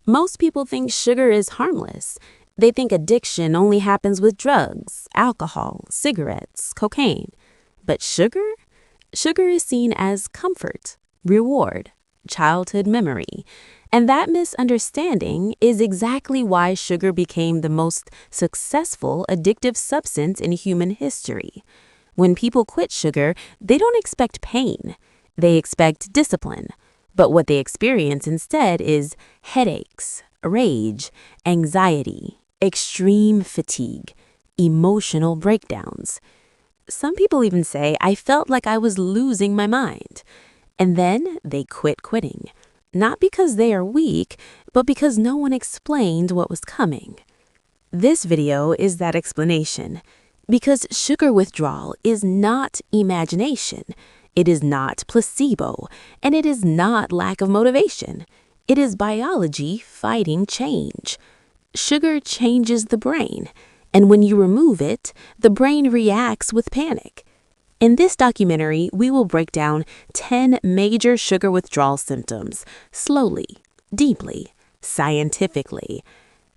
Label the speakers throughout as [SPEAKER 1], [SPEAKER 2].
[SPEAKER 1] Most people think sugar is harmless. They think addiction only happens with drugs, alcohol, cigarettes, cocaine. But sugar? Sugar is seen as comfort, reward, childhood memory. And that misunderstanding is exactly why sugar became the most successful addictive substance in human history. When people quit sugar, they don't expect pain. They expect discipline. But what they experience instead is headaches, rage, anxiety, extreme fatigue, emotional breakdowns. Some people even say, I felt like I was losing my mind. And then they quit quitting. Not because they are weak, but because no one explained what was coming. This video is that explanation. Because sugar withdrawal is not imagination. It is not placebo, and it is not lack of motivation. It is biology fighting change. Sugar changes the brain, and when you remove it, the brain reacts with panic. In this documentary, we will break down 10 major sugar withdrawal symptoms, slowly, deeply, scientifically.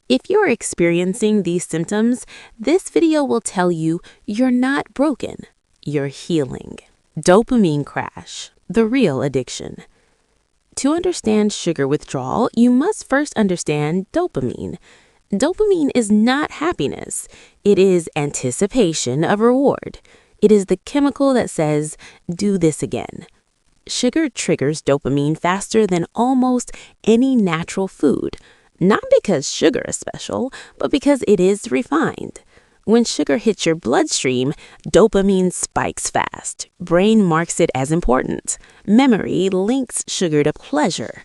[SPEAKER 1] If you're experiencing these symptoms, this video will tell you you're not broken, you're healing. Dopamine crash, the real addiction. To understand sugar withdrawal, you must first understand dopamine. Dopamine is not happiness. It is anticipation of reward. It is the chemical that says, do this again. Sugar triggers dopamine faster than almost any natural food, not because sugar is special, but because it is refined. When sugar hits your bloodstream, dopamine spikes fast. Brain marks it as important. Memory links sugar to pleasure.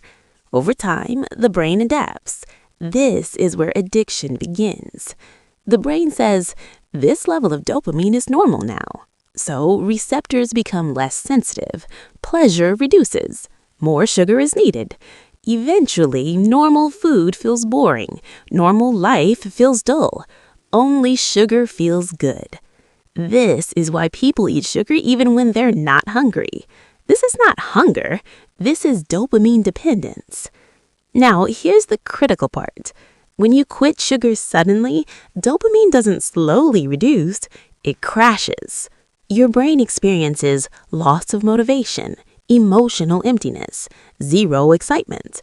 [SPEAKER 1] Over time, the brain adapts. This is where addiction begins. The brain says, this level of dopamine is normal now. So receptors become less sensitive. Pleasure reduces. More sugar is needed. Eventually, normal food feels boring. Normal life feels dull. Only sugar feels good. This is why people eat sugar even when they're not hungry. This is not hunger. This is dopamine dependence. Now, here's the critical part. When you quit sugar suddenly, dopamine doesn't slowly reduce, it crashes. Your brain experiences loss of motivation, emotional emptiness, zero excitement.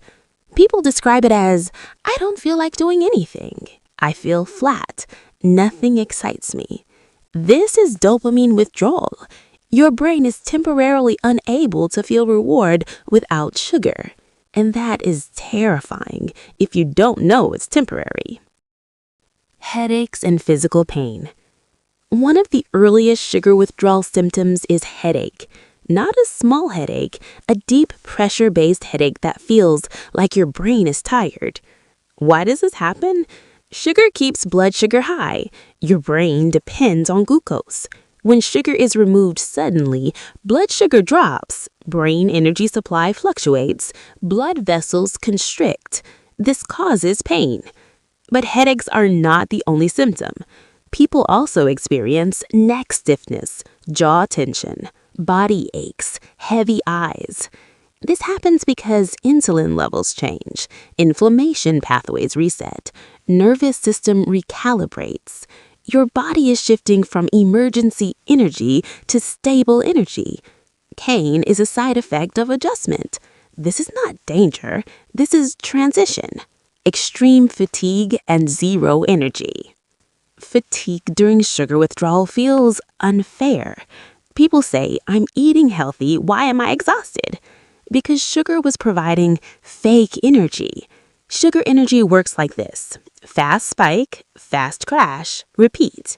[SPEAKER 1] People describe it as, I don't feel like doing anything. I feel flat. Nothing excites me. This is dopamine withdrawal. Your brain is temporarily unable to feel reward without sugar. And that is terrifying if you don't know it's temporary. Headaches and physical pain. One of the earliest sugar withdrawal symptoms is headache. Not a small headache, a deep pressure-based headache that feels like your brain is tired. Why does this happen? Sugar keeps blood sugar high. Your brain depends on glucose. When sugar is removed suddenly, blood sugar drops, brain energy supply fluctuates, blood vessels constrict. This causes pain. But headaches are not the only symptom. People also experience neck stiffness, jaw tension, body aches, heavy eyes. This happens because insulin levels change, inflammation pathways reset, nervous system recalibrates. Your body is shifting from emergency energy to stable energy. Pain is a side effect of adjustment. This is not danger. This is transition. Extreme fatigue and zero energy. Fatigue during sugar withdrawal feels unfair. People say, I'm eating healthy, why am I exhausted? Because sugar was providing fake energy. Sugar energy works like this. Fast spike, fast crash, repeat.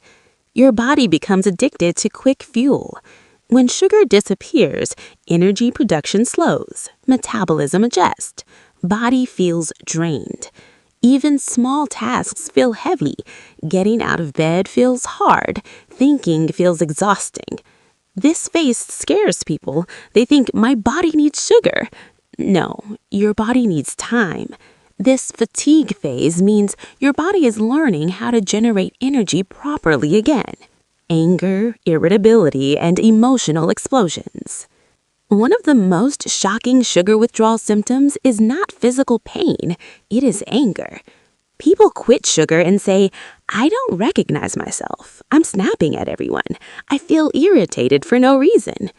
[SPEAKER 1] Your body becomes addicted to quick fuel. When sugar disappears, energy production slows, metabolism adjusts, body feels drained. Even small tasks feel heavy. Getting out of bed feels hard. Thinking feels exhausting. This phase scares people. They think, my body needs sugar. No, your body needs time. This fatigue phase means your body is learning how to generate energy properly again. Anger, irritability, and emotional explosions. One of the most shocking sugar withdrawal symptoms is not physical pain, it is anger. People quit sugar and say, I don't recognize myself. I'm snapping at everyone. I feel irritated for no reason.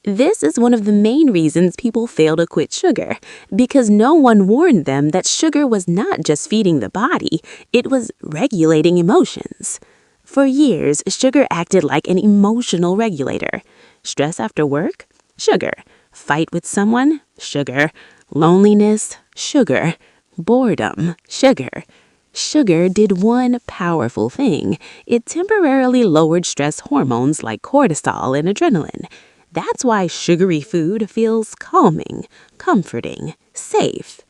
[SPEAKER 1] This is one of the main reasons people fail to quit sugar, because no one warned them that sugar was not just feeding the body, it was regulating emotions. For years, sugar acted like an emotional regulator. Stress after work? Sugar. Fight with someone? Sugar. Loneliness? Sugar. Boredom? Sugar. Sugar did one powerful thing. It temporarily lowered stress hormones like cortisol and adrenaline. That's why sugary food feels calming, comforting, safe.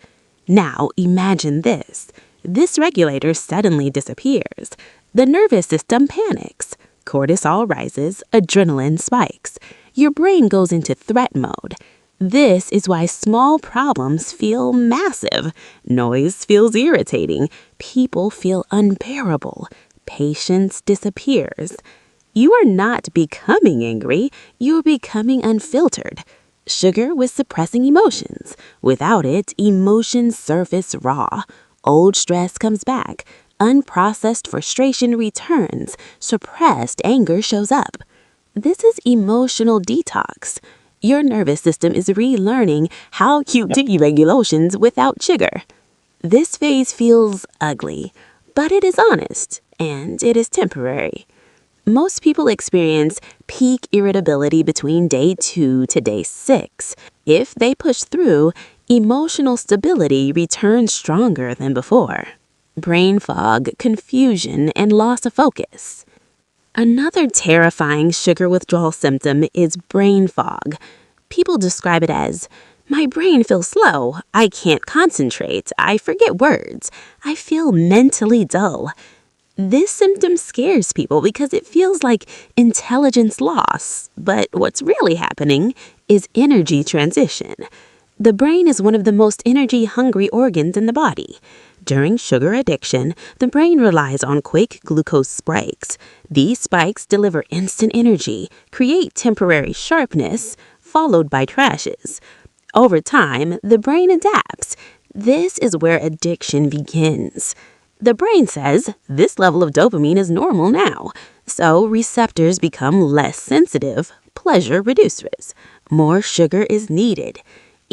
[SPEAKER 1] Now imagine this. This regulator suddenly disappears. The nervous system panics. Cortisol rises, adrenaline spikes. Your brain goes into threat mode. This is why small problems feel massive. Noise feels irritating. People feel unbearable. Patience disappears. You are not becoming angry, you are becoming unfiltered. Sugar was suppressing emotions. Without it, emotions surface raw. Old stress comes back. Unprocessed frustration returns. Suppressed anger shows up. This is emotional detox. Your nervous system is relearning how to deregulations without sugar. This phase feels ugly, but it is honest, and it is temporary. Most people experience peak irritability between day 2 to day 6. If they push through, emotional stability returns stronger than before. Brain fog, confusion, and loss of focus. Another terrifying sugar withdrawal symptom is brain fog. People describe it as, my brain feels slow, I can't concentrate, I forget words, I feel mentally dull. This symptom scares people because it feels like intelligence loss, but what's really happening is energy transition. The brain is one of the most energy-hungry organs in the body. During sugar addiction, the brain relies on quick glucose spikes. These spikes deliver instant energy, create temporary sharpness, followed by crashes. Over time, the brain adapts. This is where addiction begins. The brain says, this level of dopamine is normal now, so receptors become less sensitive, pleasure reduces, more sugar is needed.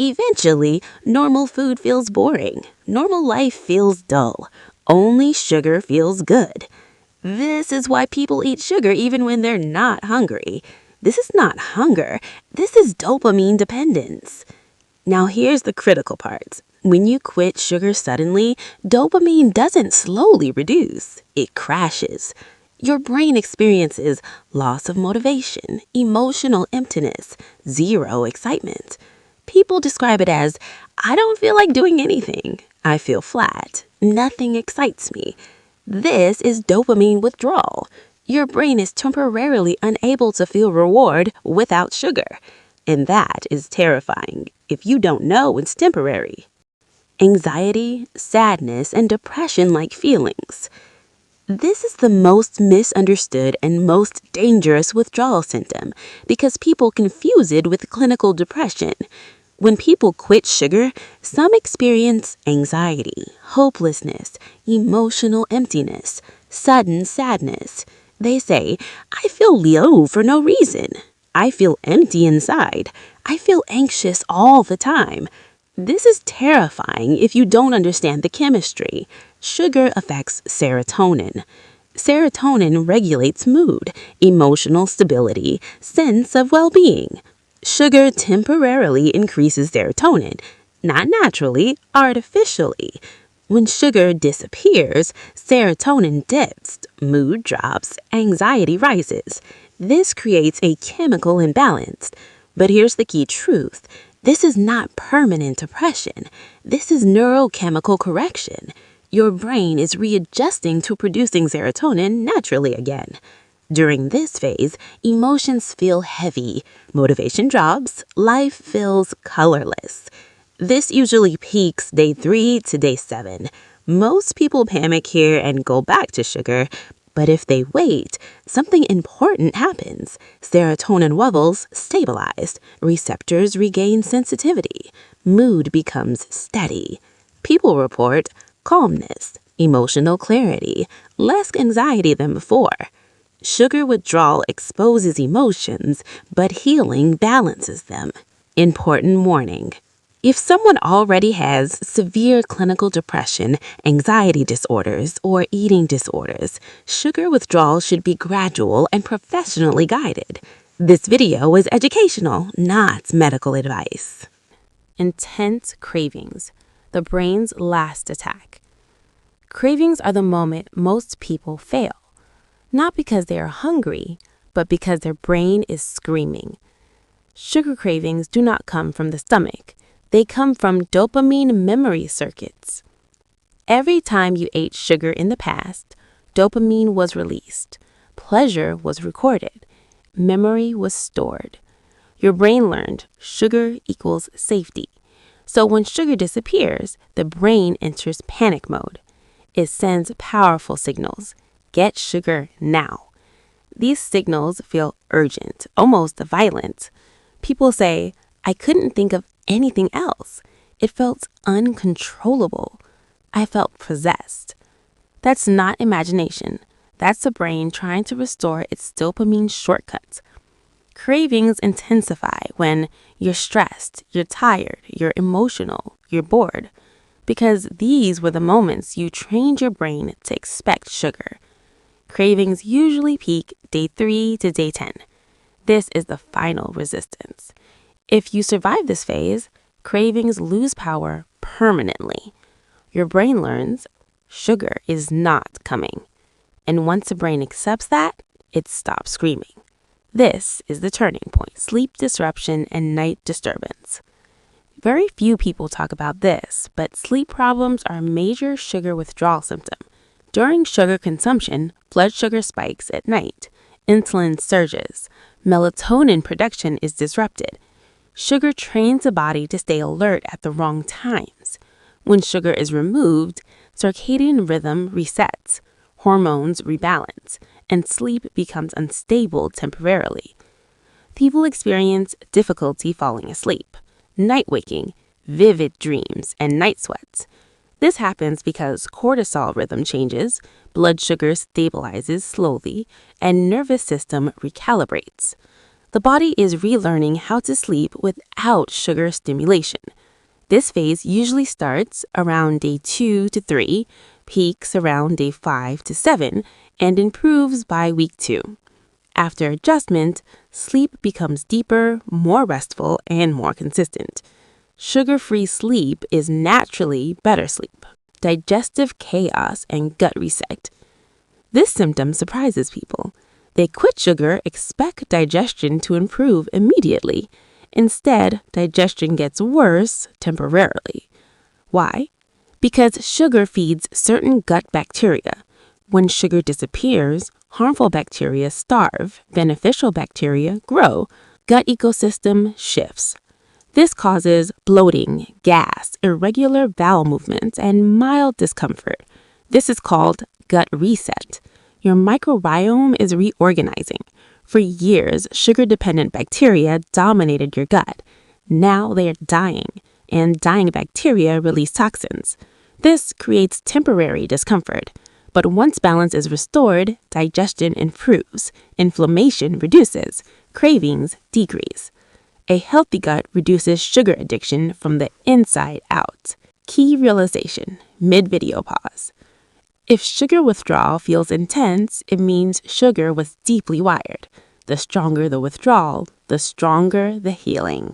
[SPEAKER 1] Eventually, normal food feels boring, normal life feels dull, only sugar feels good. This is why people eat sugar even when they're not hungry. This is not hunger, this is dopamine dependence. Now here's the critical part. When you quit sugar suddenly, dopamine doesn't slowly reduce, it crashes. Your brain experiences loss of motivation, emotional emptiness, zero excitement. People describe it as, I don't feel like doing anything. I feel flat. Nothing excites me. This is dopamine withdrawal. Your brain is temporarily unable to feel reward without sugar. And that is terrifying if you don't know it's temporary. Anxiety, sadness, and depression-like feelings. This is the most misunderstood and most dangerous withdrawal symptom because people confuse it with clinical depression. When people quit sugar, some experience anxiety, hopelessness, emotional emptiness, sudden sadness. They say, I feel low for no reason. I feel empty inside. I feel anxious all the time. This is terrifying if you don't understand the chemistry. Sugar affects serotonin. Serotonin regulates mood, emotional stability, sense of well-being. Sugar temporarily increases serotonin, not naturally, artificially. When sugar disappears, serotonin dips, mood drops, anxiety rises. This creates a chemical imbalance. But here's the key truth. This is not permanent depression. This is neurochemical correction. Your brain is readjusting to producing serotonin naturally again. During this phase, emotions feel heavy, motivation drops, life feels colorless. This usually peaks day 3 to day 7. Most people panic here and go back to sugar, But if they wait, something important happens. Serotonin levels stabilize, receptors regain sensitivity, mood becomes steady. People report calmness, emotional clarity, less anxiety than before. Sugar withdrawal exposes emotions, but healing balances them. Important warning. If someone already has severe clinical depression, anxiety disorders, or eating disorders, sugar withdrawal should be gradual and professionally guided. This video is educational, not medical advice.
[SPEAKER 2] Intense cravings, the brain's last attack. Cravings are the moment most people fail, not because they are hungry, but because their brain is screaming. Sugar cravings do not come from the stomach. They come from dopamine memory circuits. Every time you ate sugar in the past, dopamine was released, pleasure was recorded, memory was stored. Your brain learned sugar equals safety. So when sugar disappears, the brain enters panic mode. It sends powerful signals. Get sugar now. These signals feel urgent, almost violent. People say, I couldn't think of anything else. It felt uncontrollable. I felt possessed. That's not imagination. That's the brain trying to restore its dopamine shortcuts. Cravings intensify when you're stressed, you're tired, you're emotional, you're bored, because these were the moments you trained your brain to expect sugar. Cravings usually peak day 3 to day 10. This is the final resistance. If you survive this phase, cravings lose power permanently. Your brain learns sugar is not coming. And once the brain accepts that, it stops screaming. This is the turning point: sleep disruption and night disturbance. Very few people talk about this, but sleep problems are a major sugar withdrawal symptom. During sugar consumption, blood sugar spikes at night, insulin surges, melatonin production is disrupted. Sugar trains the body to stay alert at the wrong times. When sugar is removed, circadian rhythm resets, hormones rebalance, and sleep becomes unstable temporarily. People experience difficulty falling asleep, night waking, vivid dreams, and night sweats. This happens because cortisol rhythm changes, blood sugar stabilizes slowly, and nervous system recalibrates. The body is relearning how to sleep without sugar stimulation. This phase usually starts around day 2 to 3, peaks around day 5 to 7, and improves by week 2. After adjustment, sleep becomes deeper, more restful, and more consistent. Sugar-free sleep is naturally better sleep, digestive chaos, and gut reset. This symptom surprises people. They quit sugar, expect digestion to improve immediately. Instead, digestion gets worse temporarily. Why? Because sugar feeds certain gut bacteria. When sugar disappears, harmful bacteria starve, beneficial bacteria grow, gut ecosystem shifts. This causes bloating, gas, irregular bowel movements, and mild discomfort. This is called gut reset. Your microbiome is reorganizing. For years, sugar-dependent bacteria dominated your gut. Now they are dying, and dying bacteria release toxins. This creates temporary discomfort. But once balance is restored, digestion improves, inflammation reduces, cravings decrease. A healthy gut reduces sugar addiction from the inside out. Key realization: mid-video pause. If sugar withdrawal feels intense, it means sugar was deeply wired. The stronger the withdrawal, the stronger the healing.